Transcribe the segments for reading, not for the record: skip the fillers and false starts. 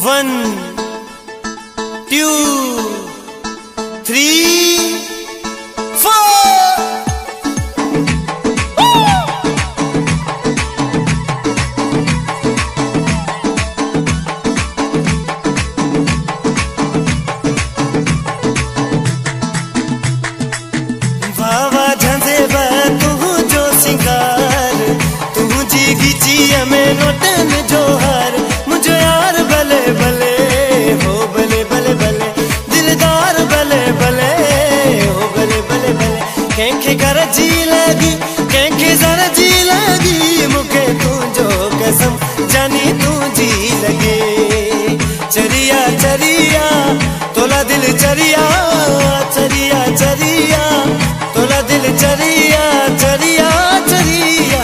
1 2 3 4 वावा झंझे तू जो सिंगार तू जी गिची में नोटन जो हार मुझे यार भले भले हो भले भले भले दिलदार भले भले हो भले भले भले कंखे घर जी लगी कंखे जर जी लगी मुखे तू जो कसम जानी तू जी लगे चरिया चरिया तोला दिल चरिया चरिया चरिया तोला दिल चरिया चरिया चरिया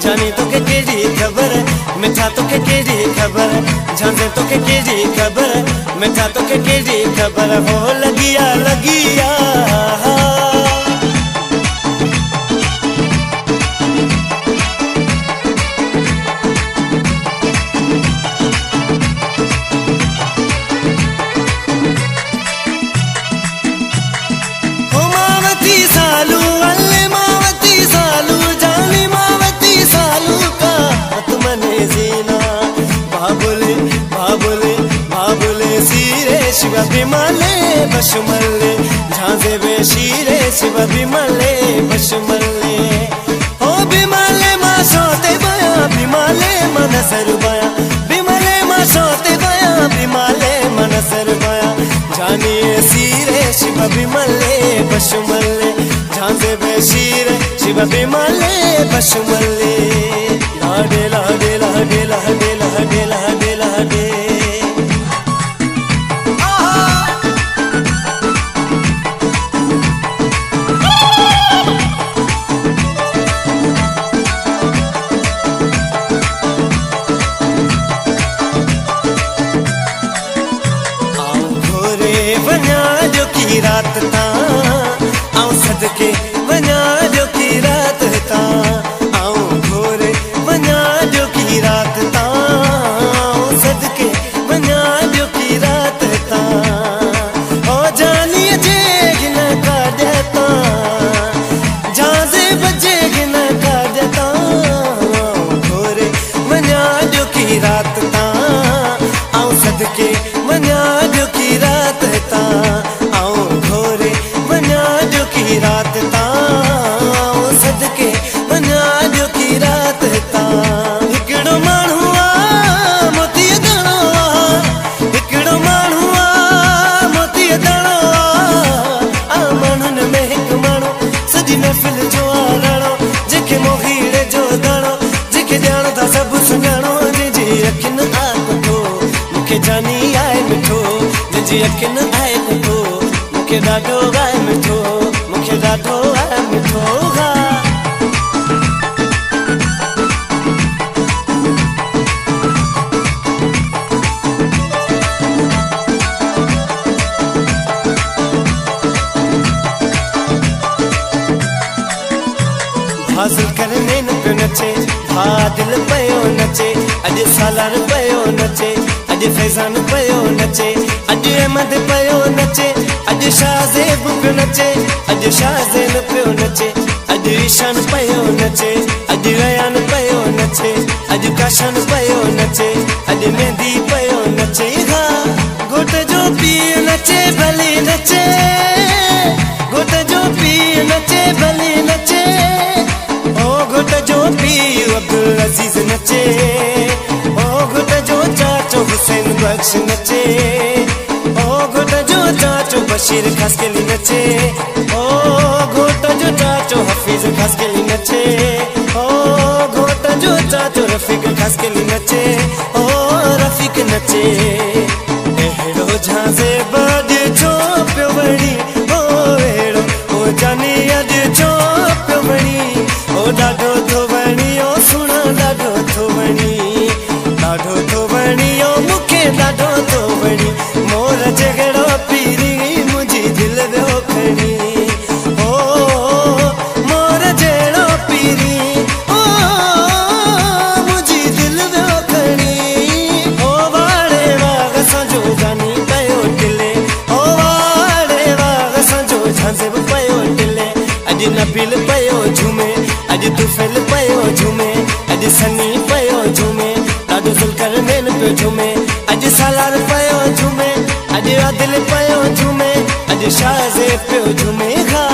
जानी तो के केड़ी खबर मिठा तो के केड़ी खबर झांसे तो के केड़ी खबर मिठा तो के केड़ी खबर हो लगिया लगिया शिवा बिमले बशमले झांसे बे शीरे शिवा बिमले बशमले ओ बिमले मां सोते बया बिमले मन सर बया बिमले मां सोते बया बिमले मन सर बया जानी शीरे शिवा बिमले बशमले झांसे बे शीरे शिवा बिमले बशमले लाडे लाडे लाडे लाडे लाडे लाडे लाडे रात ता आऊं सदके वना जो की रात ता आऊं घोरे वना जो की रात ता आऊं सदके वना जो की रात ता ओ जानी जे गिना का देता जाजे बजे गिना का देता आऊं घोरे वना जो की रात ता आऊं सदके वना जो की रात ता रात ता सदके वना जो की रात ता हिकड़ो माण्हू आ मोती दाणो हिकड़ो माण्हू आ मोती दाणो आ माण्हुनि में हिकु माण्हू सॼी महफ़िल जो आराणो जेके मोहीड़े जो दाणो जेके ॼाण था सभु सुञाणो जंहिंजी अखियुनि आहे कठो मूंखे जानी आहे मिठो जंहिंजी अखियुनि आहे कठो मूंखे ॾाढो आहे मिठो मूंखे ॾाढो आहे मिठो हासिल करने न पियो नचे भा दिल पियो नचे अॼु सालार पियो नचे अॼु फैज़ान पियो नचे अॼु अहमद पियो नचे अॼु शाहज़ेब पियो नचे अॼु शाहज़ेन पियो नचे अॼु ईशान पियो नचे अॼु रयान पियो नचे अॼु काशान पियो नचे अॼु मेहंदी पियो नचे हा घोट जो पीउ नचे भली नचे घोट जो पीउ नचे भली नचे घोट जो पीउ अब्दुल अजीज नचे ओ घोट जो चाचो हुसैन बख्श नचे ओ घोट जो चाचो बशीर खासकेली नचे ओ घोट जो चाचो हफीज खासकेली नचे ओ घोट जो चाचो रफीक खासकेली नचे ओ रफीक नचे अहिड़ो झांसे बज छो पियो वणी ओ अहिड़ो ओ जानी अॼु छो पियो वणी ओ ॾाढो थो वणी ओ सुणा ॾाढो थो वणी ॾाढो थो वणी ओ मूंखे ॾाढो थो वणी मोर जहिड़ो पीरी मुंहिंजी दिलि वियो खणी ओ मोर जहिड़ो पीरी ओ मुंहिंजी दिलि वियो पियो झूमे, अॼु सालार पियो झूमे, अॼु आदिल पियो झूमे, अॼु शाज़े पियो झूमे।